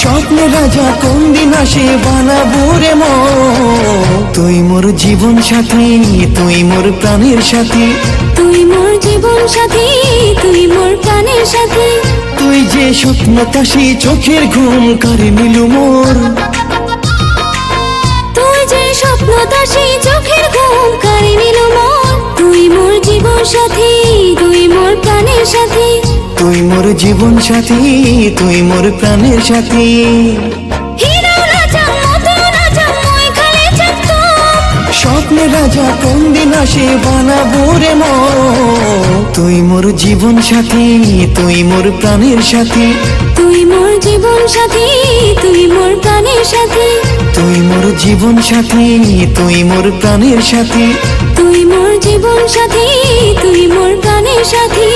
স্বপ্নে রাজা কোন দিন আসে বানাবো রে মন। তুই মোর জীবন সাথী, তুই মোর প্রাণের সাথী, তুই মোর জীবন সাথী, তুই মোর প্রাণের সাথী। তুই যে স্বপ্ন তাসি চোখের ঘুম কারে নিলু মোর। তুই যে স্বপ্ন দাসী চোখের ঘুম কাড়ি নিল মোর। তুই মোর জীবন সাথী, তুই মোর প্রাণের সাথী। তুই মোর জীবন সাথী, তুই মোর প্রাণের সাথী। হিরো রাজা মতো রাজা মই খালি চাঁদতাম। স্বপ্নে রাজা কোন দিন আসে বানাবো রে মন। তুই মোর জীবন সাথী, তুই মোর প্রাণের সাথী, তুই মোর জীবন সাথী, তুই মোর প্রাণের সাথী। তুই মোর জীবন সাথী, তুই মোর প্রাণের সাথী। তুই মোর জীবন সাথী, তুই মোর প্রাণের সাথী।